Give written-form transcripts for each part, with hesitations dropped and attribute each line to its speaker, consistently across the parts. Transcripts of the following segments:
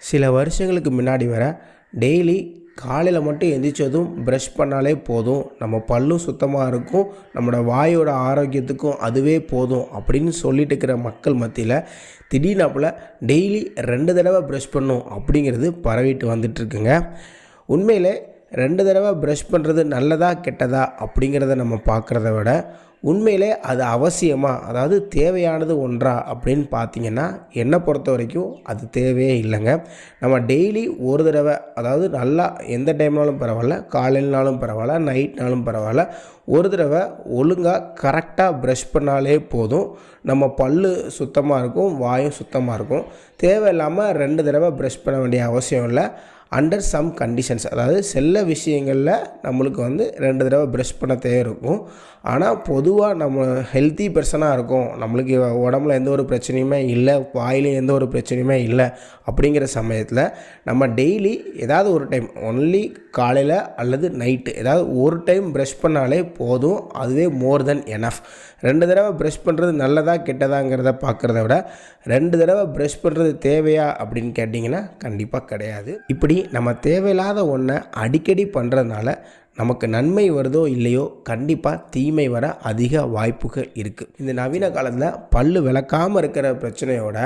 Speaker 1: சில வருஷங்களுக்கு முன்னாடி வர டெய்லி காலையில் மட்டும் எந்திரிச்சதும் ப்ரஷ் பண்ணாலே போதும், நம்ம பல்லும் சுத்தமாக இருக்கும், நம்மளோட வாயோட ஆரோக்கியத்துக்கும் அதுவே போதும் அப்படின்னு சொல்லிட்டு இருக்கிற மக்கள் மத்தியில் திடீர்னாப்புல டெய்லி 2 தடவை ப்ரஷ் பண்ணும் அப்படிங்கிறது பரவிட்டு வந்துட்டுருக்குங்க. உண்மையிலே 2 தடவை ப்ரஷ் பண்ணுறது நல்லதா கெட்டதா அப்படிங்கிறத நம்ம பார்க்குறத விட உண்மையிலே அது அவசியமாக, அதாவது தேவையானது ஒன்றா அப்படின்னு பார்த்திங்கன்னா என்னை பொறுத்த வரைக்கும் அது தேவையே இல்லைங்க. நம்ம டெய்லி ஒரு தடவை, அதாவது நல்லா எந்த டைம்னாலும் பரவாயில்ல, காலையிலனாலும் பரவாயில்ல, நைட்னாலும் பரவாயில்ல, ஒரு தடவை ஒழுங்காக கரெக்டாக ப்ரஷ் பண்ணாலே போதும், நம்ம பல் சுத்தமாக இருக்கும், வாயும் சுத்தமாக இருக்கும். தேவையில்லாமல் 2 தடவை ப்ரஷ் பண்ண வேண்டிய அவசியம் இல்லை. அண்டர் சம் கண்டிஷன்ஸ், அதாவது சில விஷயங்களில் நம்மளுக்கு 2 தடவை ப்ரஷ் பண்ண தேவை இருக்கும். ஆனால் பொதுவாக நம்ம ஹெல்த்தி பர்சனாக இருக்கும், நம்மளுக்கு உடம்புல எந்த ஒரு பிரச்சனையுமே இல்லை, வாயிலையும் எந்த ஒரு பிரச்சனையுமே இல்லை அப்படிங்கிற சமயத்தில் நம்ம டெய்லி ஏதாவது ஒரு டைம், ஒன்லி காலையில் அல்லது நைட்டு ஏதாவது ஒரு டைம் ப்ரஷ் பண்ணாலே போதும், அதுவே மோர் தென் எனஃப். 2 தடவை ப்ரஷ் பண்ணுறது நல்லதா கெட்டதாங்கிறத பார்க்குறத விட 2 தடவை ப்ரஷ் பண்ணுறது தேவையா அப்படின்னு கேட்டிங்கன்னா கண்டிப்பாக கிடையாது. இப்படி நம்ம தேவையில்லாத ஒன்றை அடிக்கடி பண்ணுறதுனால நமக்கு நன்மை வருதோ இல்லையோ கண்டிப்பாக தீமை வர அதிக வாய்ப்புகள் இருக்குது. இந்த நவீன காலத்தில் பல் விளக்காமல் இருக்கிற பிரச்சனையோட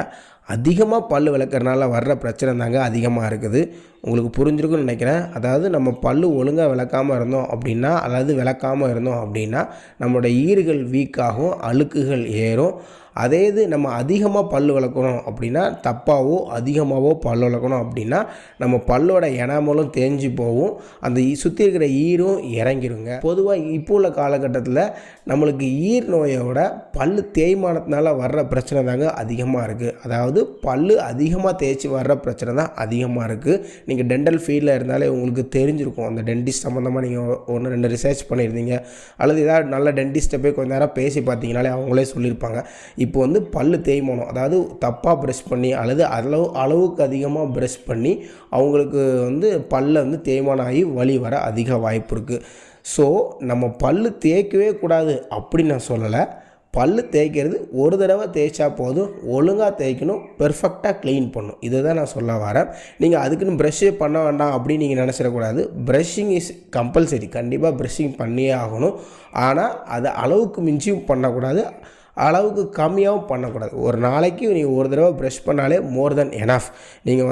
Speaker 1: அதிகமாக பல் விளக்குறதுனால வர்ற பிரச்சனை தாங்க அதிகமாக இருக்குது. உங்களுக்கு புரிஞ்சிருக்குன்னு நினைக்கிறேன். அதாவது நம்ம பல் ஒழுங்காக விளக்காமல் இருந்தோம் அப்படின்னா, அதாவது விளக்காமல் இருந்தோம் அப்படின்னா நம்மளோட ஈறுகள் வீக்காகும், அழுக்குகள் ஏறும். அதே இது நம்ம அதிகமாக பல் விளக்கணும் அப்படின்னா, தப்பாவோ அதிகமாகவோ பல் விளக்கணும் அப்படின்னா நம்ம பல்லோட எனாமலும் தேஞ்சு போகும், அந்த சுற்றி இருக்கிற ஈரும் இறங்கிருங்க. பொதுவாக இப்போ உள்ள காலகட்டத்தில் நம்மளுக்கு ஈர் நோயோட பல் தேய்மானத்தினால வர்ற பிரச்சனை தாங்க அதிகமாக இருக்குது. அதாவது பல் அதிகமாக தேய்ச்சி வர்ற பிரச்சனை தான் அதிகமாக இருக்குது. நீங்கள் டென்டல் ஃபீல்டில் இருந்தாலே உங்களுக்கு தெரிஞ்சிருக்கும். அந்த டென்டிஸ்ட் சம்மந்தமாக நீங்கள் 1-2 ரிசர்ச் பண்ணியிருந்தீங்க, அல்லது ஏதாவது நல்ல டென்டிஸ்ட்டை போய் கொஞ்ச நேரம் பேசி பார்த்தீங்கனாலே அவங்களே சொல்லியிருப்பாங்க. இப்போ பல் தேய்மானம், அதாவது தப்பாக ப்ரஷ் பண்ணி அல்லது அளவுக்கு அதிகமாக ப்ரஷ் பண்ணி அவங்களுக்கு பல்ல தேய்மானம் ஆகி வலி வர அதிக வாய்ப்பு இருக்குது. ஸோ நம்ம பல் தேய்க்கவே கூடாது அப்படின்னு நான் சொல்லலை. பல் தேய்க்கிறது ஒரு தடவை தேய்ச்சா போதும், ஒழுங்காக தேய்க்கணும், பெர்ஃபெக்டாக க்ளீன் பண்ணணும், இதை தான் நான் சொல்ல வரேன். நீங்கள் அதுக்குன்னு ப்ரஷ்ஷே பண்ண வேண்டாம் அப்படின்னு நீங்கள் நினச்சிடக்கூடாது. ப்ரஷ்ஷிங் இஸ் கம்பல்சரி, கண்டிப்பாக ப்ரஷ்ஷிங் பண்ணியே ஆகணும். ஆனால் அதை அளவுக்கு மிஞ்சியும் பண்ணக்கூடாது, அளவுக்கு கம்மியாகவும் பண்ணக்கூடாது. ஒரு நாளைக்கு நீங்கள் ஒரு தடவை ப்ரஷ் பண்ணாலே மோர் தென் எனஃப். நீங்கள்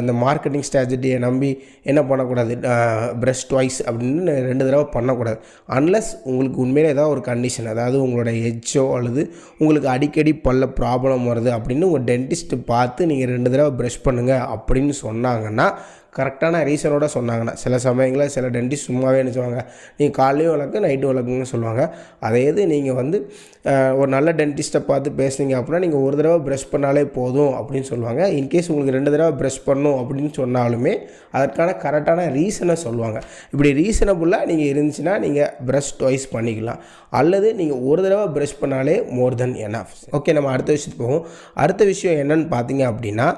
Speaker 1: இந்த மார்க்கெட்டிங் ஸ்ட்ராட்டஜியை நம்பி என்ன பண்ணக்கூடாது, ப்ரஷ் ட்வைஸ் அப்படின்னு 2 தடவை பண்ணக்கூடாது. அன்லஸ் உங்களுக்கு உண்மையிலே ஏதாவது ஒரு கண்டிஷன், அதாவது உங்களோட எச்சோ அல்லது உங்களுக்கு அடிக்கடி பல்ல ப்ராப்ளம் வருது அப்படின்னு உங்கள் டென்டிஸ்ட்டு பார்த்து நீங்கள் 2 தடவை ப்ரஷ் பண்ணுங்கள் அப்படின்னு சொன்னாங்கன்னா, கரெக்டான ரீசனோட சொன்னாங்கன்னா. சில சமயங்களில் சில டென்டிஸ்ட் சும்மாவே என்ன சொல்லுவாங்க, நீங்கள் காலையும் வளர்க்கு நைட்டும் வளர்க்குன்னு சொல்லுவாங்க. அதே இது நீங்கள் ஒரு நல்ல டென்டிஸ்ட்டை பார்த்து பேசுனீங்க அப்படின்னா நீங்கள் ஒரு தடவை ப்ரஷ் பண்ணாலே போதும் அப்படின்னு சொல்லுவாங்க. இன்கேஸ் உங்களுக்கு 2 தடவை ப்ரஷ் பண்ணணும் அப்படின்னு சொன்னாலுமே அதற்கான கரெக்டான ரீசனை சொல்லுவாங்க. இப்படி ரீசனபுளாக நீங்கள் இருந்துச்சுன்னா நீங்கள் ப்ரஷ் ட்வைஸ் பண்ணிக்கலாம், அல்லது நீங்கள் ஒரு தடவை ப்ரஷ் பண்ணாலே மோர் தென் எனஃப். ஓகே, நம்ம அடுத்த விஷயத்துக்கு போவோம். அடுத்த விஷயம் என்னன்னு பார்த்தீங்க அப்படின்னா,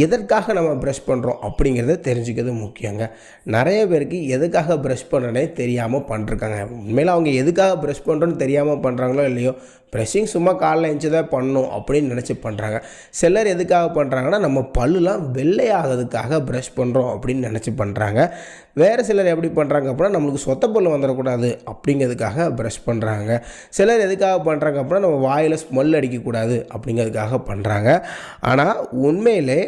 Speaker 1: எதற்காக நம்ம ப்ரஷ் பண்ணுறோம் அப்படிங்கிறத தெரிஞ்சுக்கிறது முக்கியங்க. நிறைய பேருக்கு எதுக்காக ப்ரஷ் பண்ணுறனே தெரியாமல் பண்ணிருக்காங்க. உண்மையில் அவங்க எதுக்காக ப்ரஷ் பண்ணுறோன்னு தெரியாமல் பண்ணுறாங்களோ இல்லையோ, ப்ரஷிங் சும்மா காலைல எழுந்து தான் பண்ணணும் அப்படின்னு நினச்சி பண்ணுறாங்க. சிலர் எதுக்காக பண்ணுறாங்கன்னா, நம்ம பல்லுலாம் வெள்ளையாகிறதுக்காக ப்ரஷ் பண்ணுறோம் அப்படின்னு நினச்சி பண்ணுறாங்க. வேறு சிலர் எப்படி பண்ணுறாங்க அப்படின்னா, நம்மளுக்கு சொத்த பல் வந்துடக்கூடாது அப்படிங்கிறதுக்காக ப்ரஷ் பண்ணுறாங்க. சிலர் எதுக்காக பண்ணுறாங்க அப்படின்னா, நம்ம வாயில் ஸ்மெல் அடிக்கக்கூடாது அப்படிங்கிறதுக்காக பண்ணுறாங்க. ஆனால் உண்மையிலே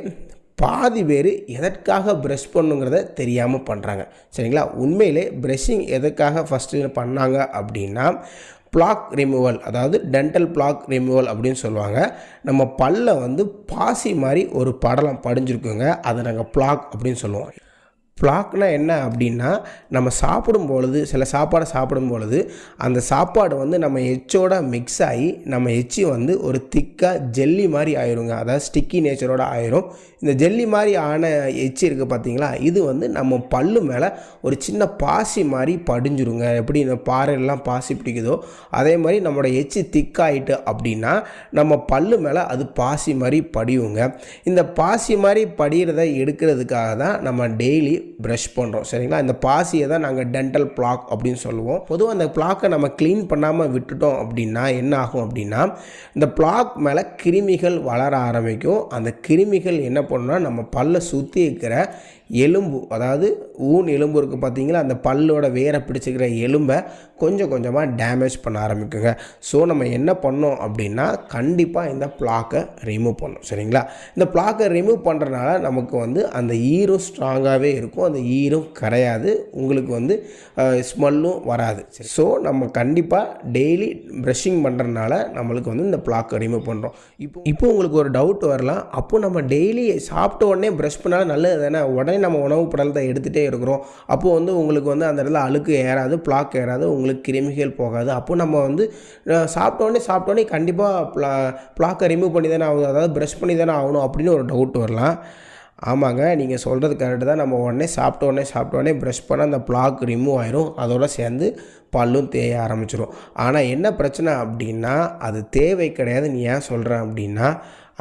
Speaker 1: பாதி பேர் எதற்காக ப்ரஷ் பண்ணுங்கிறத தெரியாமல் பண்ணுறாங்க. சரிங்களா? உண்மையிலே ப்ரஷிங் எதற்காக ஃபஸ்ட்டு பண்ணாங்க அப்படின்னா, பிளாக் ரிமூவல், அதாவது டென்டல் பிளாக் ரிமூவல் அப்படின்னு சொல்லுவாங்க. நம்ம பல்ல பாசி மாதிரி ஒரு படலம் படிஞ்சிருக்குங்க, அதை நாங்கள் பிளாக் அப்படின்னு சொல்லுவோம். பிளாக்னால் என்ன அப்படின்னா, நம்ம சாப்பிடும்பொழுது, சில சாப்பாடை சாப்பிடும்பொழுது அந்த சாப்பாடு நம்ம எச்சோட மிக்ஸ் ஆகி நம்ம எச்சி ஒரு திக்காக ஜெல்லி மாதிரி ஆயிருங்க, அதாவது ஸ்டிக்கி நேச்சரோட ஆயிரும். இந்த ஜெல்லி மாதிரி ஆன எச்சி இருக்குது பார்த்தீங்களா, இது நம்ம பல்லு மேலே ஒரு சின்ன பாசி மாதிரி படிஞ்சிருங்க. எப்படி இந்த பாறையெல்லாம் பாசி பிடிக்குதோ அதே மாதிரி நம்மளோட எச்சி திக்காயிட்டு அப்படின்னா நம்ம பல்லு மேலே அது பாசி மாதிரி படியுங்க. இந்த பாசி மாதிரி படிகிறத எடுக்கிறதுக்காக தான் நம்ம டெய்லி ப்ரஷ் பண்ணுறோம். சரிங்களா? இந்த பாசியை தான் நாங்கள் டென்டல் பிளாக் அப்படின்னு சொல்லுவோம். பொதுவாக அந்த பிளாக்கை நம்ம க்ளீன் பண்ணாமல் விட்டுட்டோம் அப்படின்னா என்ன ஆகும் அப்படின்னா, இந்த பிளாக் மேலே கிருமிகள் வளர ஆரம்பிக்கும். அந்த கிருமிகள் என்ன பண்ணுன்னா நம்ம பல்லை சுற்றி இருக்கிற எலும்பு, அதாவது ஊன் எலும்பு இருக்குது பார்த்தீங்களா, அந்த பல்லோட வேரை பிடிச்சிக்கிற எலும்பை கொஞ்சம் கொஞ்சமாக டேமேஜ் பண்ண ஆரம்பிக்குங்க. ஸோ நம்ம என்ன பண்ணோம் அப்படின்னா கண்டிப்பாக இந்த பிளாக்கை ரிமூவ் பண்ணோம். சரிங்களா? இந்த பிளாக்கை ரிமூவ் பண்ணுறதுனால நமக்கு வந்து அந்த ஈரம் ஸ்ட்ராங்காகவே இருக்கும், அந்த ஈரம் கரையாது, உங்களுக்கு ஸ்மெல்லும் வராது. ஸோ நம்ம கண்டிப்பாக டெய்லி ப்ரஷிங் பண்ணுறதுனால நம்மளுக்கு இந்த பிளாக்கை ரிமூவ் பண்ணுறோம். இப்போ உங்களுக்கு ஒரு டவுட் வரலாம், அப்போது நம்ம டெய்லி சாப்பிட்ட உடனே ப்ரஷ் பண்ணாலும் நல்லது தானே, உடனே நம்ம உணவு படலத்தை எடுத்துகிட்டே இருக்கிறோம், அப்போது உங்களுக்கு அந்த இடத்துல அழுக்கு ஏறாது, பிளாக் ஏறாது, உங்களுக்கு கிருமிகள் போகாது. அப்போ நம்ம சாப்பிட்டோடனே கண்டிப்பாக பிளாக்கை ரிமூவ் பண்ணி தானே ஆகும், அதாவது ப்ரஷ் பண்ணி தானே ஆகணும் அப்படின்னு ஒரு டவுட் வரலாம். ஆமாங்க, நீங்கள் சொல்கிறது கரெக்டு தான். நம்ம சாப்பிட்ட உடனே ப்ரஷ் பண்ணால் அந்த பிளாக் ரிமூவ் ஆயிரும், அதோடு சேர்ந்து பல்லும் தேய ஆரம்பிச்சிடும். ஆனால் என்ன பிரச்சனை அப்படின்னா அது தேவை கிடையாதுன்னு ஏன் சொல்கிறேன் அப்படின்னா,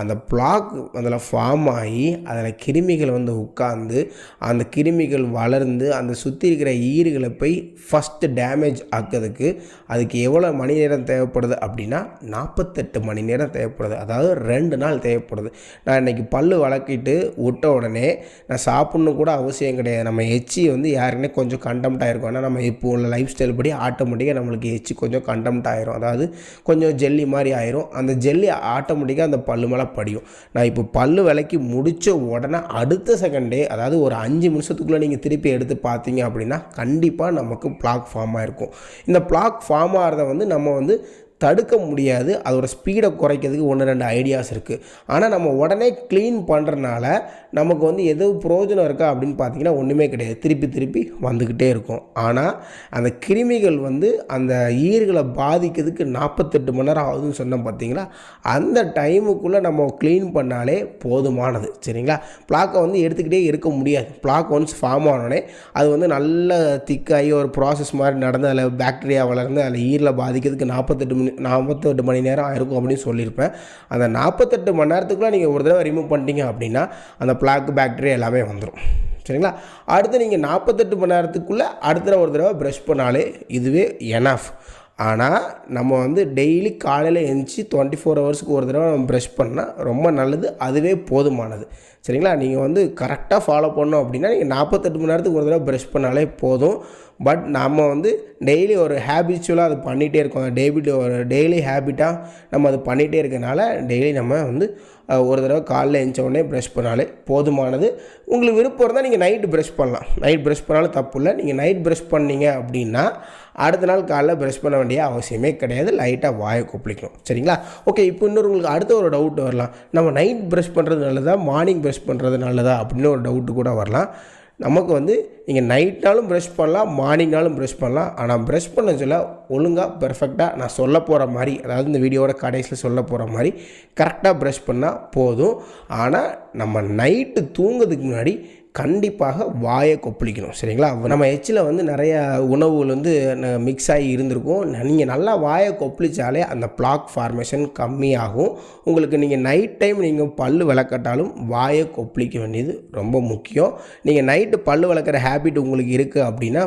Speaker 1: அந்த பிளாக் அதில் ஃபார்ம் ஆகி அதில் கிருமிகள் உட்கார்ந்து அந்த கிருமிகள் வளர்ந்து அந்த சுற்றி இருக்கிற ஈறுகளை போய் ஃபஸ்ட்டு டேமேஜ் ஆக்கிறதுக்கு அதுக்கு எவ்வளோ மணி நேரம் தேவைப்படுது அப்படின்னா 48 மணி நேரம் தேவைப்படுது, அதாவது 2 நாள் தேவைப்படுது. நான் இன்றைக்கி பல் வளர்க்கிட்டு விட்ட உடனே நான் சாப்பிட்ணும் கூட அவசியம் கிடையாது. நம்ம எச்சி யாருக்குன்னே கொஞ்சம் கண்டெம்ட் ஆகிருக்கும். ஆனால் நம்ம இப்போ உள்ள லைஃப் ஸ்டைல் படி ஆட்டோமேட்டிக்காக நம்மளுக்கு எச்சி கொஞ்சம் கண்டெம்ட் ஆயிரும், அதாவது கொஞ்சம் ஜெல்லி மாதிரி ஆயிரும். அந்த ஜெல்லி ஆட்டோமேட்டிக்காக அந்த பல்லு மேலே படியும். நான் இப்போ பல்லு விளக்கி முடித்த உடனே அடுத்த செகண்டே, அதாவது ஒரு 5 நிமிஷத்துக்குள்ளே நீங்கள் திருப்பி எடுத்து பார்த்தீங்க அப்படின்னா கண்டிப்பாக நமக்கு பிளாக் ஃபார்ம் ஆகிருக்கும். இந்த பிளாக் ஃபார்ம் ஆகிறத நம்ம தடுக்க முடியாது. அதோட ஸ்பீடை குறைக்கிறதுக்கு 1-2 ஐடியாஸ் இருக்குது. ஆனால் நம்ம உடனே க்ளீன் பண்ணுறதுனால நமக்கு எதுவும் பிரயோஜனம் இருக்கா அப்படின்னு பார்த்தீங்கன்னா ஒன்றுமே கிடையாது. திருப்பி வந்துக்கிட்டே இருக்கும். ஆனால் அந்த கிருமிகள் அந்த ஈறுகளை பாதிக்கிறதுக்கு 48 மணி நேரம் ஆகுதுன்னு சொன்னோம் பார்த்தீங்களா, அந்த டைமுக்குள்ளே நம்ம க்ளீன் பண்ணாலே போதுமானது. சரிங்களா? பிளாக்கை எடுத்துக்கிட்டே இருக்க முடியாது. பிளாக் ஒன்ஸ் ஃபார்ம் ஆனோடனே அது நல்ல திக்காகி ஒரு ப்ராசஸ் மாதிரி நடந்து அதில் பாக்டீரியா வளர்ந்து அதில் ஈரில் பாதிக்கிறதுக்கு 48 மணி நேரம் ஆயிருக்கும் அப்படின்னு சொல்லியிருப்பேன். அந்த 48 மணி நேரத்துக்குள்ளே நீங்கள் ஒரு தடவை ரிமூவ் பண்ணிட்டீங்க அப்படின்னா அந்த பிளாக் பாக்டீரியா எல்லாமே வந்துடும். சரிங்களா? அடுத்து நீங்கள் 48 மணி நேரத்துக்குள்ளே அடுத்த ஒரு தடவை ப்ரஷ் பண்ணாலே இதுவே எனஃப். ஆனால் நம்ம டெய்லி காலையில் எழுந்துச்சி 24 ஹவர்ஸுக்கு ஒரு தடவை நம்ம ப்ரஷ் பண்ணால் ரொம்ப நல்லது, அதுவே போதுமானது. சரிங்களா? நீங்கள் கரெக்டாக ஃபாலோ பண்ணோம் அப்படின்னா நீங்கள் 48 மணி நேரத்துக்கு ஒரு தடவை ப்ரஷ் பண்ணாலே போதும். பட் நம்ம டெய்லி ஒரு ஹேபிச்சுவலாக அது பண்ணிகிட்டே இருக்கோம். ஒரு டெய்லி ஹேபிட்டாக நம்ம அது பண்ணிகிட்டே இருக்கனால டெய்லி நம்ம ஒரு தடவை காலையில் எழுந்த உடனே ப்ரஷ் பண்ணாலே போதுமானது. உங்களுக்கு விருப்பம் இருந்தால் நீங்கள் நைட்டு ப்ரஷ் பண்ணலாம். நைட் ப்ரஷ் பண்ணாலும் தப்பு இல்லை. நீங்கள் நைட் ப்ரஷ் பண்ணீங்க அப்படின்னா அடுத்த நாள் காலைல ப்ரஷ் பண்ண வேண்டிய அவசியமே கிடையாது. லைட்டாக வாயை கொப்பளிக்கணும். சரிங்களா? ஓகே, இப்போ உங்களுக்கு அடுத்த ஒரு டவுட் வரலாம், நம்ம நைட் ப்ரஷ் பண்ணுறது நல்லதா மார்னிங் ப்ரஷ் பண்ணுறது நல்லதா அப்படின்னு ஒரு டவுட்டு கூட வரலாம். நமக்கு நீங்கள் நைட்னாலும் ப்ரஷ் பண்ணலாம், மார்னிங்னாலும் ப்ரஷ் பண்ணலாம். ஆனால் ப்ரஷ் பண்ண சொல்ல ஒழுங்காக பெர்ஃபெக்டாக நான் சொல்ல போகிற மாதிரி, அதாவது இந்த வீடியோவோட கடைசியில் சொல்ல போகிற மாதிரி கரெக்டாக ப்ரஷ் பண்ணால் போதும். ஆனால் நம்ம நைட்டு தூங்குறதுக்கு முன்னாடி கண்டிப்பாக வாயை கொப்பளிக்கணும். சரிங்களா? நம்ம எச்சில் நிறைய உணவுகள் மிக்ஸ் ஆகி இருந்திருக்கும். நீங்கள் நல்லா வாயை கொப்பளிச்சாலே அந்த பிளாக் ஃபார்மேஷன் கம்மியாகும். உங்களுக்கு நீங்கள் நைட் டைம் நீங்கள் பல் விளக்கட்டாலும் வாயை கொப்பளிக்க வேண்டியது ரொம்ப முக்கியம். நீங்கள் நைட்டு பல் விளக்குற ஹேபிட் உங்களுக்கு இருக்குது அப்படின்னா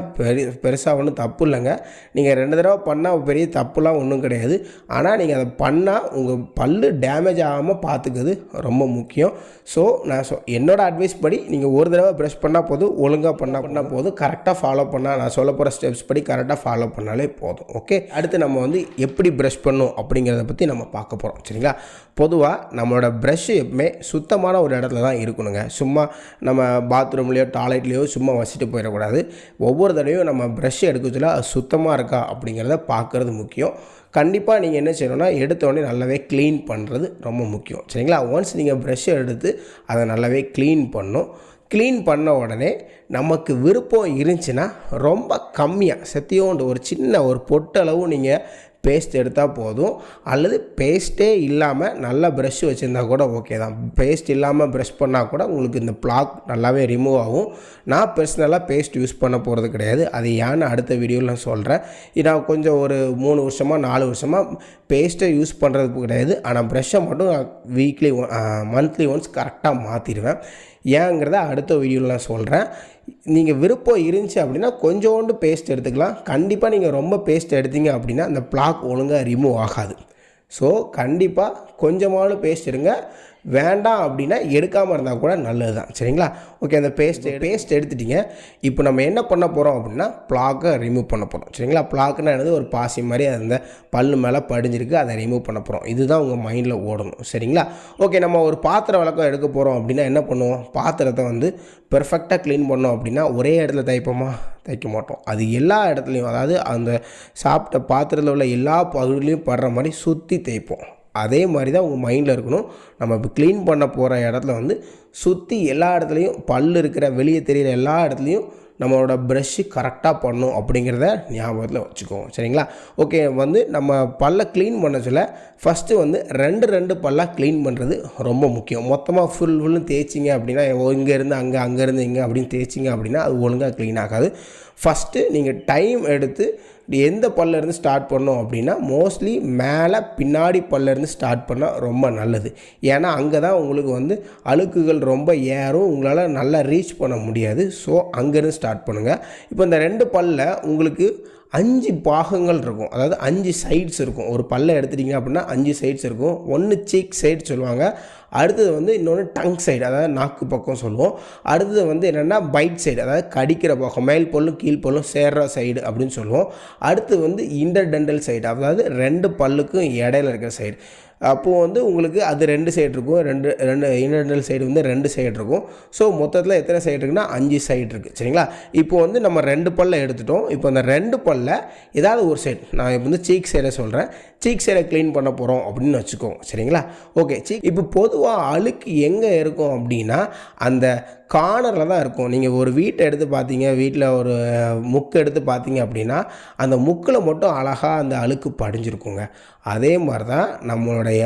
Speaker 1: பெருசாக ஒன்றும் தப்பு இல்லைங்க. நீங்கள் 2 தடவை பண்ணால் பெரிய தப்புலாம் ஒன்றும் கிடையாது. ஆனால் நீங்கள் அதை பண்ணால் உங்கள் பல் டேமேஜ் ஆகாமல் பார்த்துக்கிறது ரொம்ப முக்கியம். ஸோ நான் என்னோடய அட்வைஸ் படி நீங்கள் ஒரு தடவை ப்ரஷ் பண்ணால் போதும், ஒழுங்காக பண்ணால் போதும், கரெக்டாக ஃபாலோ பண்ணால் நான் சொல்ல போகிற ஸ்டெப்ஸ் படி கரெக்டாக ஃபாலோ பண்ணாலே போதும். ஓகே, அடுத்து நம்ம எப்படி ப்ரஷ் பண்ணணும் அப்படிங்கிறத பற்றி நம்ம பார்க்க போகிறோம். சரிங்களா? பொதுவாக நம்மளோட ப்ரஷ்ஷு எப்பவுமே சுத்தமான ஒரு இடத்துல தான் இருக்கணுங்க. சும்மா நம்ம பாத்ரூம்லேயோ டாய்லெட்லேயோ சும்மா வச்சுட்டு போயிடக்கூடாது. ஒவ்வொரு தடவையும் நம்ம ப்ரஷ் எடுக்கிறதுல அது சுத்தமாக இருக்கா அப்படிங்கிறத பார்க்குறது முக்கியம். கண்டிப்பாக நீங்கள் என்ன செய்யணும்னா எடுத்தோடனே நல்லாவே க்ளீன் பண்ணுறது ரொம்ப முக்கியம். சரிங்களா? ஒன்ஸ் நீங்கள் ப்ரஷ்ஷை எடுத்து அதை நல்லாவே க்ளீன் பண்ணணும். க்ளீன் பண்ண உடனே நமக்கு விருப்பம் இருந்துச்சுன்னா ரொம்ப கம்மியாக சத்தியோண்டு ஒரு சின்ன ஒரு பொட்டளவு நீங்கள் பேஸ்ட் எடுத்தால் போதும். அல்லது பேஸ்ட்டே இல்லாமல் நல்லா ப்ரஷ் வச்சுருந்தா கூட ஓகே தான். பேஸ்ட் இல்லாமல் ப்ரஷ் பண்ணால் கூட உங்களுக்கு இந்த பிளாக் நல்லாவே ரிமூவ் ஆகும். நான் பர்சனலாக பேஸ்ட் யூஸ் பண்ண போகிறது கிடையாது. அது ஏன்னு அடுத்த வீடியோவில் நான் சொல்கிறேன். நான் கொஞ்சம் ஒரு 3 வருஷமாக 4 வருஷமாக பேஸ்ட்டை யூஸ் பண்ணுறது கிடையாது. ஆனால் ப்ரஷ்ஷை மட்டும் மந்த்லி ஒன்ஸ் கரெக்டாக மாற்றிடுவேன். ஏங்கிறத அடுத்த வீடியோவில் நான் சொல்கிறேன். நீங்கள் விருப்பம் இருந்துச்சு அப்படின்னா கொஞ்சோண்டு பேஸ்ட் எடுத்துக்கலாம். கண்டிப்பாக நீங்கள் ரொம்ப பேஸ்ட் எடுத்தீங்க அப்படின்னா அந்த பிளாக் ஒழுங்காக ரிமூவ் ஆகாது. ஸோ கண்டிப்பாக கொஞ்சமான பேஸ்ட் எடுங்க. வேண்டாம் அப்படின்னா எடுக்காமல் இருந்தால் கூட நல்லது தான். சரிங்களா? ஓகே, அந்த பேஸ்ட் எடுத்துட்டிங்க. இப்போ நம்ம என்ன பண்ண போகிறோம் அப்படின்னா பிளாக்கை ரிமூவ் பண்ண போகிறோம். சரிங்களா? பிளாக்குன்னா என்னது, ஒரு பாசி மாதிரி அந்த பல்லு மேலே படிஞ்சிருக்கு, அதை ரிமூவ் பண்ண போகிறோம். இதுதான் உங்கள் மைண்டில் ஓடணும். சரிங்களா? ஓகே, நம்ம ஒரு பாத்திர விளக்கம் எடுக்க போகிறோம் அப்படின்னா என்ன பண்ணுவோம், பாத்திரத்தை வந்து பெர்ஃபெக்டாக க்ளீன் பண்ணோம் அப்படின்னா ஒரே இடத்துல தைப்போமா, தைக்க மாட்டோம். அது எல்லா இடத்துலையும், அதாவது அந்த சாப்பிட்ட பாத்திரத்தில் உள்ள எல்லா பகுதியிலையும் படுற மாதிரி சுற்றி தேய்ப்போம். அதே மாதிரி தான் உங்கள் மைண்டில் இருக்கணும். நம்ம இப்போ க்ளீன் பண்ண போகிற இடத்துல வந்து சுற்றி எல்லா இடத்துலையும் பல் இருக்கிற வெளியே தெரிகிற எல்லா இடத்துலையும் நம்மளோட ப்ரஷ்ஷு கரெக்டாக பண்ணணும் அப்படிங்கிறத ஞாபகத்தில் வச்சுக்குவோம். சரிங்களா? ஓகே, வந்து நம்ம பல்லை க்ளீன் பண்ண சொல்ல ஃபஸ்ட்டு வந்து ரெண்டு பல்லாக க்ளீன் பண்ணுறது ரொம்ப முக்கியம். மொத்தமாக ஃபுல்லும் தேய்ச்சிங்க அப்படின்னா இங்கேருந்து அங்கேருந்து இங்கே அப்படின்னு தேய்ச்சிங்க அப்படின்னா அது ஒழுங்காக க்ளீன் ஆகாது. ஃபஸ்ட்டு நீங்கள் டைம் எடுத்து எந்த பல்லேருந்து ஸ்டார்ட் பண்ணோம் அப்படின்னா மோஸ்ட்லி மேலே பின்னாடி பல்லேருந்து ஸ்டார்ட் பண்ணால் ரொம்ப நல்லது. ஏன்னா அங்கே தான் உங்களுக்கு வந்து அழுக்குகள் ரொம்ப ஏறும், உங்களால் நல்லா ரீச் பண்ண முடியாது. ஸோ அங்கேருந்து ஸ்டார்ட் பண்ணுங்கள். இப்போ இந்த 2 பல்ல உங்களுக்கு 5 பாகங்கள் இருக்கும், அதாவது 5 சைட்ஸ் இருக்கும். ஒரு பல்லை எடுத்துட்டிங்க அப்படின்னா 5 சைட்ஸ் இருக்கும். ஒன்று சீக் சைடு சொல்லுவாங்க, அடுத்தது வந்து இன்னொன்று டங் சைடு, அதாவது நாக்கு பக்கம் சொல்லுவோம். அடுத்தது வந்து என்னென்னா பைட் சைடு, அதாவது கடிக்கிற பக்கம், மேல் பல்லும் கீழ் பல்லும் சேர்ற சைடு அப்படின்னு சொல்லுவோம். அடுத்து வந்து இன்டர்டென்டல் சைடு, அதாவது 2 பல்லுக்கும் இடையில இருக்கிற சைடு. அப்போது வந்து உங்களுக்கு அது 2 சைடு இருக்கும். ரெண்டு இன்டர்னல் சைடு வந்து 2 சைடு இருக்கும். ஸோ மொத்தத்தில் எத்தனை சைடு இருக்குன்னா 5 சைடு இருக்குது. சரிங்களா? இப்போ வந்து நம்ம 2 பல்லை எடுத்துட்டோம். இப்போ அந்த 2 பல்ல ஏதாவது ஒரு சைடு, நான் இப்போ வந்து சீக் சைடை சொல்கிறேன், சீக் சைடை க்ளீன் பண்ண போகிறோம் அப்படின்னு வச்சுக்கோங்க. சரிங்களா? ஓகே, இப்போ பொதுவாக அழுக்கு எங்கே இருக்கும் அப்படின்னா அந்த கார்னரில் தான் இருக்கும். நீங்கள் ஒரு வீட்டை எடுத்து பார்த்தீங்க, வீட்டில் ஒரு முக்கு எடுத்து பார்த்தீங்க அப்படின்னா அந்த முக்கில் மட்டும் அழகாக அந்த அழுக்கு படிஞ்சிருக்குங்க. அதே மாதிரி தான் நம்மளுடைய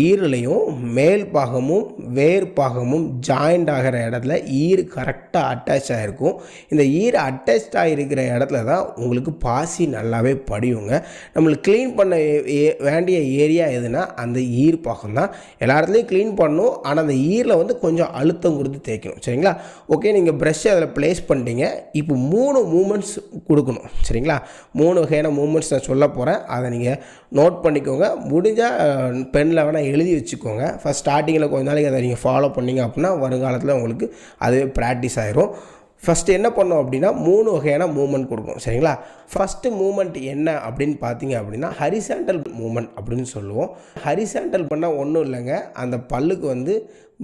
Speaker 1: ஈரலையும் மேல் பாகமும் வேர் பாகமும் ஜாயிண்ட் ஆகிற இடத்துல ஈர் கரெக்டாக அட்டாச் ஆகிருக்கும். இந்த ஈர் அட்டாச் ஆகிருக்கிற இடத்துல தான் உங்களுக்கு பாசி நல்லாவே படியுங்க. நம்மளுக்கு க்ளீன் பண்ண வேண்டிய ஏரியா எதுனா அந்த ஈர் பாகம் தான். எல்லா இடத்துலையும் க்ளீன் பண்ணணும், ஆனால் அந்த ஈரில் வந்து கொஞ்சம் அழுத்தம் கொடுத்து தேய்க்கணும். சரிங்களா? ஓகே, நீங்கள் ப்ரஷ்ஷை அதில் ப்ளேஸ் பண்ணிட்டீங்க. இப்போ 3 மூமெண்ட்ஸ் கொடுக்கணும். சரிங்களா? 3 வகையான மூமெண்ட்ஸ் நான் சொல்ல போகிறேன், அதை நீங்கள் நோட் பண்ணிக்கோங்க. முடிஞ்சால் பெனில் வேணால் எழுதி வச்சுக்கோங்க. ஃபஸ்ட் ஸ்டார்டிங்கில் கொஞ்ச நாளைக்கு அதை நீங்கள் ஃபாலோ பண்ணிங்க அப்படின்னா வருங்காலத்தில் உங்களுக்கு அதுவே ப்ராக்டிஸ் ஆகிரும். ஃபஸ்ட்டு என்ன பண்ணோம் அப்படின்னா 3 வகையான மூமெண்ட் கொடுக்கும். சரிங்களா? ஃபஸ்ட்டு மூமெண்ட் என்ன அப்படின்னு பார்த்தீங்க அப்படின்னா ஹரிசாண்டல் மூமெண்ட் அப்படின்னு சொல்லுவோம். ஹரிசாண்டல் பண்ணால் ஒன்றும் இல்லைங்க, அந்த பல்லுக்கு வந்து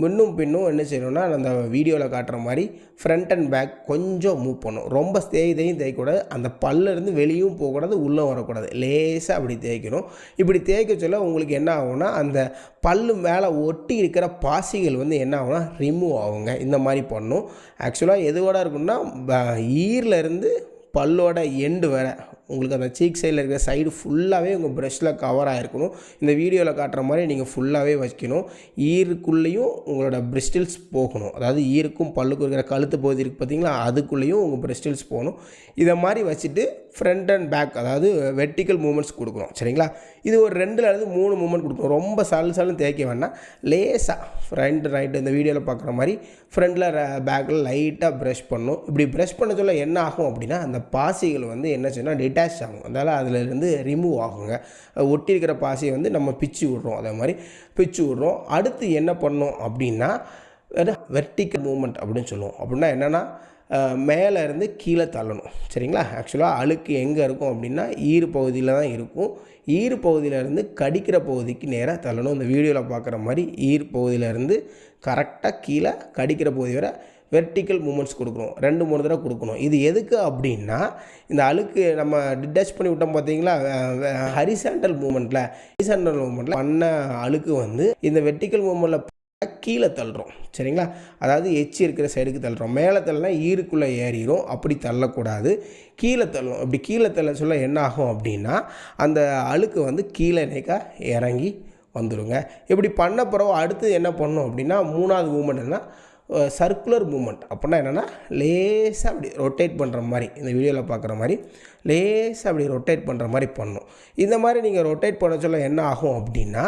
Speaker 1: முன்னும் பின்னும் என்ன செய்யணும்னா அந்த வீடியோவில் காட்டுற மாதிரி ஃப்ரண்ட் அண்ட் பேக் கொஞ்சம் மூவ் பண்ணும். ரொம்ப தேய்க்கக்கூடாது, அந்த பல்லிருந்து வெளியும் போகக்கூடாது, உள்ளே வரக்கூடாது, லேசாக அப்படி தேய்க்கணும். இப்படி தேய்க்க சொல்ல உங்களுக்கு என்ன ஆகும்னா அந்த பல்லு மேலே ஒட்டி இருக்கிற பாசிகள் வந்து என்ன ஆகும்னா ரிமூவ் ஆகுங்க. இந்த மாதிரி பண்ணும். ஆக்சுவலாக எதுவோட இருக்குன்னா ஈரிலேருந்து பல்லோட எண்டு வர உங்களுக்கு அந்த சீக் சைடில் இருக்கிற சைடு ஃபுல்லாகவே உங்கள் ப்ரஷ்ஷில் கவர் ஆகிருக்கணும். இந்த வீடியோவில் காட்டுற மாதிரி நீங்கள் ஃபுல்லாகவே வைக்கணும். ஈருக்குள்ளேயும் உங்களோட பிரிஸ்டில்ஸ் போகணும், அதாவது ஈருக்கும் பல்லுக்கும் இருக்கிற கழுத்து பகுதி இருக்குது பார்த்தீங்களா, அதுக்குள்ளேயும் உங்கள் பிரிஸ்டில்ஸ் போகணும். இதை மாதிரி வச்சுட்டு ஃப்ரண்ட் அண்ட் பேக், அதாவது வெர்டிக்கல் மூமெண்ட்ஸ் கொடுக்குறோம். சரிங்களா? இது ஒரு 2 அல்லது 3 மூமெண்ட் கொடுக்கணும். ரொம்ப சலு தேய்க்க வேண்டாம், லேசாக ஃப்ரண்ட் ரைட்டு இந்த வீடியோவில் பார்க்குற மாதிரி ஃப்ரண்ட்டில் பேக்கில் லைட்டாக ப்ரஷ் பண்ணணும். இப்படி ப்ரஷ் பண்ண சொல்ல என்ன ஆகும் அப்படின்னா அந்த பாசிகள் வந்து என்ன செய்யணும், டிட்டாச் ஆகும். அதனால் அதிலேருந்து ரிமூவ் ஆகுங்க. ஒட்டி இருக்கிற பாசியை வந்து நம்ம பிச்சு விட்றோம், அதே மாதிரி பிச்சு விட்றோம். அடுத்து என்ன பண்ணோம் அப்படின்னா வெர்டிக்கல் மூமெண்ட் அப்படின்னு சொல்லுவோம். அப்படின்னா என்னென்னா மேலே இருந்து கீழே தள்ளணும். சரிங்களா? ஆக்சுவலாக அழுக்கு எங்கே இருக்கும் அப்படின்னா ஈறு பகுதியில் தான் இருக்கும். ஈறு பகுதியிலேருந்து கடிக்கிற பகுதிக்கு நேராக தள்ளணும். இந்த வீடியோவில் பார்க்குற மாதிரி ஈறு பகுதியிலேருந்து கரெக்டாக கீழே கடிக்கிற பகுதி வரை வெர்டிக்கல் மூமெண்ட்ஸ் கொடுக்கணும். 2-3 தடவை கொடுக்கணும். இது எதுக்கு அப்படின்னா இந்த அழுக்கு நம்ம டிட்டாச் பண்ணி விட்டோம் பார்த்தீங்களா, ஹரிசாண்டல் மூமெண்ட்டில் பண்ண அழுக்கு வந்து இந்த வெர்டிக்கல் மூமெண்ட்டில் கீழே தள்ளுறோம். சரிங்களா? அதாவது எச்சி இருக்கிற சைடுக்கு தள்ளுறோம். மேலே தள்ளனா ஈருக்குள்ளே ஏறிடும், அப்படி தள்ளக்கூடாது, கீழே தள்ளும். இப்படி கீழே தள்ள சொல்ல என்ன ஆகும் அப்படின்னா அந்த அழுக்கு வந்து கீழே இறங்கி வந்துடுங்க. இப்படி பண்ண பிறகு அடுத்து என்ன பண்ணணும் அப்படின்னா 3வது மூமெண்ட்னா சர்க்குலர் மூமெண்ட். அப்படின்னா என்னென்னா லேசாக அப்படி ரொட்டேட் பண்ணுற மாதிரி, இந்த வீடியோவில் பார்க்குற மாதிரி லேசாக அப்படி ரொட்டேட் பண்ணுற மாதிரி பண்ணணும். இந்த மாதிரி நீங்கள் ரொட்டேட் பண்ண சொல்ல என்ன ஆகும் அப்படின்னா,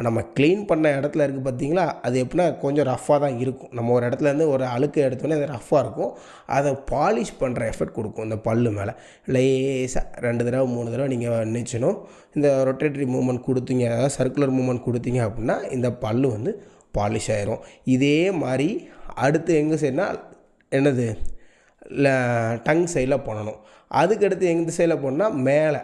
Speaker 1: நம்ம க்ளீன் பண்ண இடத்துல இருக்குது பார்த்தீங்களா, அது எப்படின்னா கொஞ்சம் ரஃப்பாக தான் இருக்கும். நம்ம ஒரு இடத்துலேருந்து ஒரு அழுக்கு எடுத்தோன்னே அது ரஃப்பாக இருக்கும். அதை பாலிஷ் பண்ணுற எஃபெக்ட் கொடுக்கும் இந்த பல்லு மேலே. லேசாக 2 தடவை 3 தடவை நீங்கள் நினச்சணும் இந்த ரொட்டேட்டரி மூமெண்ட் கொடுத்தீங்க, அதாவது சர்க்குலர் மூமெண்ட் கொடுத்தீங்க அப்படின்னா இந்த பல்லு வந்து பாலிஷ் ஆயிரும். இதே மாதிரி அடுத்து எங்கே சைடுனா என்னது டங் சைடில் பண்ணணும். அதுக்கடுத்து எந்த சைடில் போடணும்னா மேலே,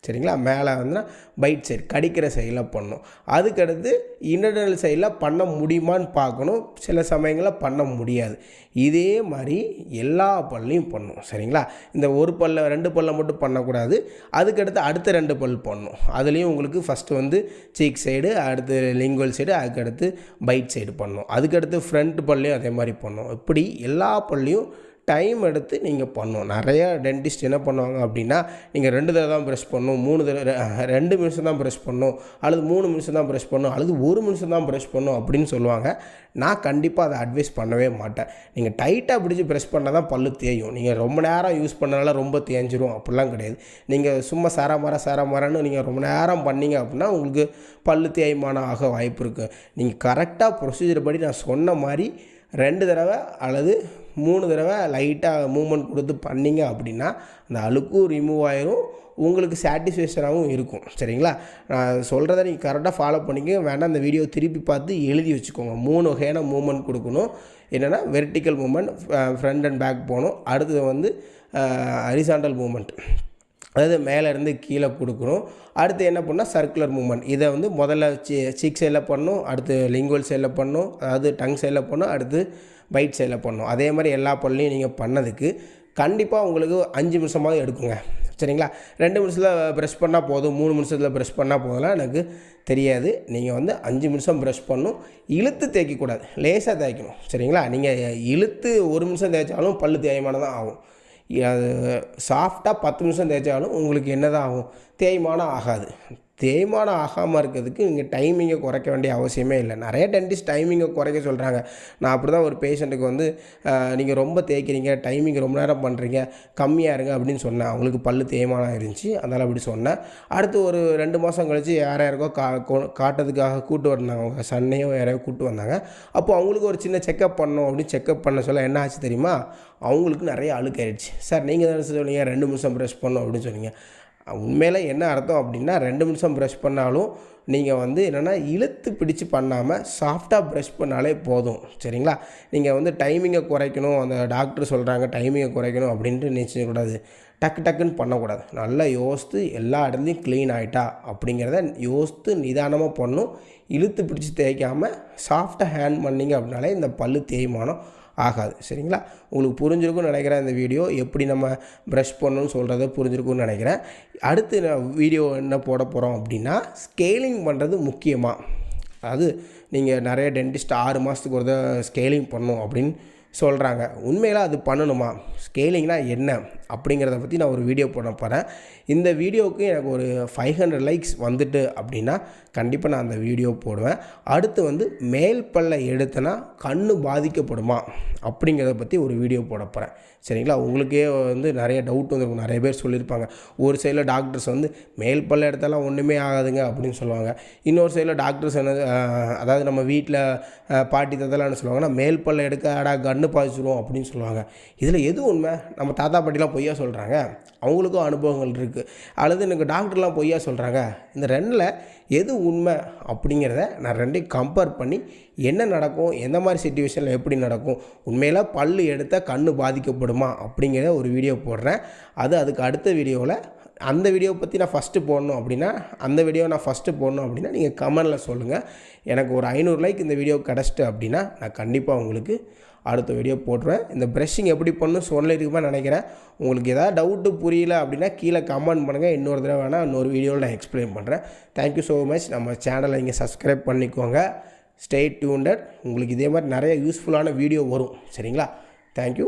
Speaker 1: சரிங்களா, மேலே வந்துன்னா பைட் சைடு கடிக்கிற சைடில் பண்ணணும். அதுக்கடுத்து இன்டர்னல் சைடில் பண்ண முடியுமான்னு பார்க்கணும். சில சமயங்களில் பண்ண முடியாது. இதே மாதிரி எல்லா பல்லையும் பண்ணணும், சரிங்களா. இந்த ஒரு பல்ல 2 பல்லை மட்டும் பண்ணக்கூடாது. அதுக்கடுத்து அடுத்த 2 பல் பண்ணணும். அதுலேயும் உங்களுக்கு ஃபஸ்ட்டு வந்து சீக் சைடு, அடுத்து லிங்குவல் சைடு, அதுக்கடுத்து பைட் சைடு பண்ணணும். அதுக்கடுத்து ஃப்ரண்ட் பல்லையும் அதே மாதிரி பண்ணணும். இப்படி எல்லா பல்லையும் டைம் எடுத்து நீங்கள் பண்ணணும். நிறையா டென்டிஸ்ட் என்ன பண்ணுவாங்க அப்படின்னா, நீங்கள் 2 தடவை தான் ப்ரெஷ் பண்ணணும், 3 தடவை 2 நிமிஷம் தான் ப்ரெஷ் பண்ணணும், அல்லது 3 நிமிஷம் தான் ப்ரெஷ் பண்ணணும், அல்லது 1 நிமிஷம் தான் ப்ரெஷ் பண்ணணும் அப்படின்னு சொல்லுவாங்க. நான் கண்டிப்பாக அதை அட்வைஸ் பண்ணவே மாட்டேன். நீங்கள் டைட்டாக பிடிச்சி ப்ரெஷ் பண்ணால் தான் பல்லு தேயும். நீங்கள் ரொம்ப நேரம் யூஸ் பண்ணனால ரொம்ப தேஞ்சிரும் அப்படிலாம் கிடையாது. நீங்கள் சும்மா சாரமாரன்னு நீங்கள் ரொம்ப நேரம் பண்ணிங்க அப்படின்னா உங்களுக்கு பல்லு தேய்மானம் ஆக வாய்ப்பு இருக்குது. நீங்கள் கரெக்டாக ப்ரொசீஜர் படி நான் சொன்ன மாதிரி 2 தடவை அல்லது 3 தடவை லைட்டாக மூமெண்ட் கொடுத்து பண்ணிங்க அப்படின்னா அந்த அழுக்கும் ரிமூவ் ஆயிரும், உங்களுக்கு சாட்டிஸ்ஃபேக்ஷனாகவும் இருக்கும், சரிங்களா. நான் சொல்கிறத நீங்கள் கரெக்டாக ஃபாலோ பண்ணிக்க வேணால் அந்த வீடியோ திருப்பி பார்த்து எழுதி வச்சுக்கோங்க. 3 வகையான மூமெண்ட் கொடுக்கணும். என்னென்னா vertical movement, front and back போகணும். அடுத்தது வந்து ஹரிசாண்டல் மூமெண்ட், அதாவது மேலேருந்து கீழே கொடுக்கணும். அடுத்து என்ன பண்ணால் சர்க்குலர் மூமெண்ட். இதை வந்து முதல்ல சீக் சைடில் பண்ணணும், அடுத்து லிங்குவல் சைடில் பண்ணணும், அதாவது டங் சைடில் பண்ணணும், அடுத்து பைட் சைடில் பண்ணணும். அதே மாதிரி எல்லா பல்லையும் நீங்கள் பண்ணதுக்கு கண்டிப்பாக உங்களுக்கு 5 நிமிஷமாவது எடுக்குங்க, சரிங்களா. 2 நிமிஷத்தில் ப்ரெஷ் பண்ணால் போதும், 3 நிமிஷத்தில் ப்ரெஷ் பண்ணால் போதெல்லாம் எனக்கு தெரியாது. நீங்கள் வந்து 5 நிமிஷம் ப்ரெஷ் பண்ணணும். இழுத்து தேய்க்கக்கூடாது, லேசாக தேய்க்கணும், சரிங்களா. நீங்கள் இழுத்து 1 நிமிஷம் தேய்ச்சாலும் பல்லு தேய்மானம் தான் ஆகும். அது சாஃப்டாக 10 நிமிஷம் தேய்ச்சாலும் உங்களுக்கு என்ன தான் ஆகும், தேய்மானம் ஆகாது. தேய்மானம் ஆகாமல் இருக்கிறதுக்கு நீங்கள் டைமிங்கை குறைக்க வேண்டிய அவசியமே இல்லை. நிறைய டென்டிஸ்ட் டைமிங்கை குறைக்க சொல்கிறாங்க. நான் அப்படி தான் ஒரு பேஷண்ட்டுக்கு வந்து நீங்கள் ரொம்ப தேய்க்கிறீங்க, டைமிங் ரொம்ப நேரம் பண்ணுறீங்க, கம்மியாக இருங்க அப்படின்னு சொன்னேன். அவங்களுக்கு பல்லு தேய்மானம் இருந்துச்சு, அதனால் அப்படி சொன்னேன். அடுத்து ஒரு 2 மாதம் கழித்து யாரையாருக்கோ காட்டுறதுக்காக கூப்பிட்டு வந்தாங்க, அவங்க சன்னையோ யாரையோ கூப்பிட்டு வந்தாங்க. அப்போது அவங்களுக்கு ஒரு சின்ன செக்கப் பண்ணணும் அப்படின்னு செக்கப் பண்ண சொல்ல என்ன ஆச்சு தெரியுமா, அவங்களுக்கு நிறைய அழுக்காயிடுச்சு. சார் நீங்கள் தானே சொன்னீங்க 2 நிமிஷம் ப்ரெஷ் பண்ணணும் அப்படின்னு சொன்னீங்க. உண்மையில் என்ன அர்த்தம் அப்படின்னா 2 நிமிஷம் ப்ரெஷ் பண்ணாலும் நீங்கள் வந்து என்னென்னா இழுத்து பிடிச்சி பண்ணாமல் சாஃப்டாக ப்ரெஷ் பண்ணாலே போதும், சரிங்களா. நீங்கள் வந்து டைமிங்கை குறைக்கணும், அந்த டாக்டர் சொல்கிறாங்க டைமிங்கை குறைக்கணும் அப்படின்ட்டு நினச்சிக்கூடாது. டக்குன்னு பண்ணக்கூடாது. நல்லா யோசித்து எல்லா இடத்துலையும் க்ளீன் ஆகிட்டா அப்படிங்கிறத யோசித்து நிதானமாக பண்ணணும். இழுத்து பிடிச்சி தேய்க்காமல் சாஃப்டாக ஹேண்ட் பண்ணிங்க அப்படின்னாலே இந்த பல்லு தேய்மானம் ஆகாது, சரிங்களா. உங்களுக்கு புரிஞ்சிருக்கும்னு நினைக்கிறேன். இந்த வீடியோ எப்படி நம்ம ப்ரஷ் பண்ணணும்னு சொல்கிறத புரிஞ்சிருக்கும்னு நினைக்கிறேன். அடுத்து நான் வீடியோ என்ன போட போகிறோம் அப்படின்னா, ஸ்கேலிங் பண்ணுறது முக்கியமாக. அதாவது நீங்கள் நிறைய டென்டிஸ்ட் 6 மாதத்துக்கு ஒரு ஸ்கேலிங் பண்ணணும் அப்படின்னு சொல்கிறாங்க. உண்மையில் அது பண்ணணுமா, ஸ்கேலிங்னா என்ன அப்படிங்கிறத பற்றி நான் ஒரு வீடியோ போட போகிறேன். இந்த வீடியோவுக்கு எனக்கு ஒரு 500 லைக்ஸ் வந்துட்டு அப்படின்னா கண்டிப்பாக நான் அந்த வீடியோ போடுவேன். அடுத்து வந்து மேல் பல்லை எடுத்தனா கண்ணு பாதிக்கப்படுமா அப்படிங்கிறத பற்றி ஒரு வீடியோ போட போகிறேன், சரிங்களா. உங்களுக்கே வந்து நிறைய டவுட் வந்துருக்கும். நிறைய பேர் சொல்லியிருப்பாங்க, ஒரு சைடில் டாக்டர்ஸ் வந்து மேல் பல்லை எடுத்தாலாம் ஒன்றுமே ஆகாதுங்க அப்படின்னு சொல்லுவாங்க. இன்னொரு சைடில் டாக்டர்ஸ் என்ன, அதாவது நம்ம வீட்டில் பாட்டி தத்தலான்னு சொல்லுவாங்கன்னா மேல் பல்லை எடுக்க கண்ணு பாதிச்சிரும் அப்படின்னு சொல்லுவாங்க. இதில் எது உண்மை? நம்ம தாத்தா பாட்டிலாம் பொய்யா சொல்கிறாங்க, அவங்களுக்கும் அனுபவங்கள் இருக்குது. அல்லது எனக்கு டாக்டர்லாம் பொய்யா சொல்கிறாங்க. இந்த 2ல் எது உண்மை அப்படிங்கிறத நான் 2ஐயும் கம்பேர் பண்ணி என்ன நடக்கும், எந்த மாதிரி சிச்சுவேஷனில் எப்படி நடக்கும், உண்மையில் பல்லு எடுத்தால் கண்ணு பாதிக்கப்படுமா அப்படிங்கிறத ஒரு வீடியோ போடுறேன். அதுக்கு அடுத்த வீடியோவில் அந்த வீடியோவை பற்றி நான் ஃபஸ்ட்டு போடணும் அப்படின்னா, அந்த வீடியோ நான் ஃபஸ்ட்டு போடணும் அப்படின்னா நீங்கள் கமெண்டில் சொல்லுங்கள். எனக்கு ஒரு 500 லைக் இந்த வீடியோ கிடச்சிட்டு அப்படின்னா நான் கண்டிப்பாக உங்களுக்கு அடுத்த வீடியோ போட்டுருவேன். இந்த ப்ரஷிங் எப்படி பண்ணணும் சொல்லியிருக்குமா நினைக்கிறேன். உங்களுக்கு எதாவது டவுட்டு புரியல அப்படின்னா கீழே கமெண்ட் பண்ணுங்கள். இன்னொரு தடவை வேணால் இன்னொரு வீடியோவில் நான் எக்ஸ்பிளைன் பண்ணுறேன். Thank you so much. நம்ம சேனலை இங்கே சப்ஸ்கிரைப் பண்ணிக்கோங்க. Stay tuned. உங்களுக்கு இதே மாதிரி நிறைய யூஸ்ஃபுல்லான வீடியோ வரும், சரிங்களா. தேங்க்யூ.